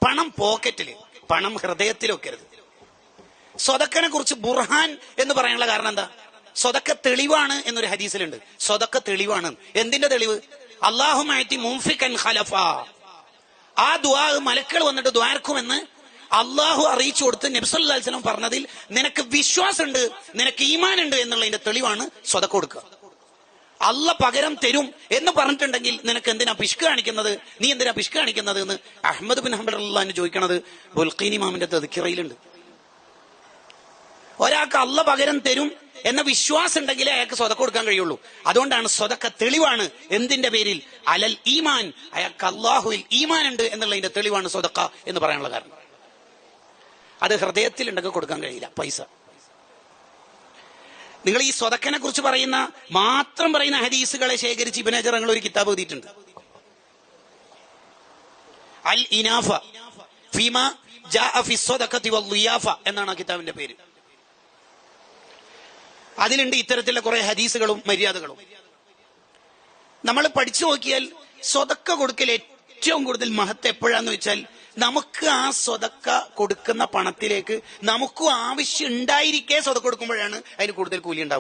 പണം പോക്കറ്റില്, പണം ഹൃദയത്തിൽ വെക്കരുത്. സ്വതക്കനെ കുറിച്ച് ബുർഹാൻ എന്ന് പറയാനുള്ള കാരണം എന്താ? സ്വതക്ക തെളിവാണ് എന്നൊരു ഹദീസിലുണ്ട്. സ്വതക്ക തെളിവാണ്. എന്തിന്റെ തെളിവ്? അല്ലാഹുമ്മഅതി മുൻഫികൻ ഖലഫ. ആ ദുആ മലക്കുകൾ വന്നിട്ട് ദ്വാരക്കുമെന്ന് അള്ളാഹു അറിയിച്ചു കൊടുത്ത് നബി സല്ലല്ലാഹു അലൈഹി വസല്ലം പറഞ്ഞതിൽ നിനക്ക് വിശ്വാസമുണ്ട്, നിനക്ക് ഈമാൻ ഉണ്ട് എന്നുള്ളതിന്റെ തെളിവാണ് സ്വതക്ക കൊടുക്കുക. അല്ല പകരം തരും എന്ന് പറഞ്ഞിട്ടുണ്ടെങ്കിൽ നിനക്ക് എന്തിനാ പിശുക്ക് കാണിക്കുന്നത്, നീ എന്തിനാ പിശുക്ക് കാണിക്കുന്നത് എന്ന് അഹ്മദ് ബിൻ ഹംബൽ റളിയല്ലാഹു ചോദിക്കണത് ബുൽഖീനി ഇമാമിന്റെ തദ്കിറയിലുണ്ട്. ഒരാൾക്ക് അല്ല പകരം തരും എന്ന വിശ്വാസം ഉണ്ടെങ്കിലേ അയാൾക്ക് സ്വതക്ക കൊടുക്കാൻ കഴിയുള്ളൂ. അതുകൊണ്ടാണ് സ്വതക്ക തെളിവാണ്. എന്തിന്റെ പേരിൽ? അലൽ ഈമാൻ, അയാൾക്ക് അള്ളാഹുവിൽ ഈമാൻ ഉണ്ട് എന്നുള്ളതിന്റെ തെളിവാണ് സ്വതക്ക എന്ന് പറയാനുള്ള കാരണം. അത് ഹൃദയത്തിൽ ഉണ്ടെങ്കിൽ കൊടുക്കാൻ കഴിയില്ല പൈസ. നിങ്ങൾ ഈ സ്വതക്കനെ കുറിച്ച് മാത്രം പറയുന്ന ഹദീസുകളെ ശേഖരിച്ച് ഇബ്നു ഹജർ തങ്ങൾ ഒരു കിതാബ് എഴുതിയിട്ടുണ്ട്, അൽ ഇനാഫ ഫീമാ ജാഅ ഫി സ്വദഖതി വൽ ളിയാഫ എന്നാണ് ആ കിതാബിന്റെ പേര്. അതിലുണ്ട് ഇത്തരത്തിലുള്ള കുറെ ഹദീസുകളും മര്യാദകളും. നമ്മൾ പഠിച്ചു നോക്കിയാൽ സ്വതക്ക കൊടുക്കൽ ഏറ്റവും കൂടുതൽ മഹത്വം എപ്പോഴാന്ന് വെച്ചാൽ, നമുക്ക് ആ സ്വതക്ക കൊടുക്കുന്ന പണത്തിലേക്ക് നമുക്കും ആവശ്യം ഉണ്ടായിരിക്കെ സ്വതക്ക കൊടുക്കുമ്പോഴാണ് അതിന് കൂടുതൽ കൂലി ഉണ്ടാവുക.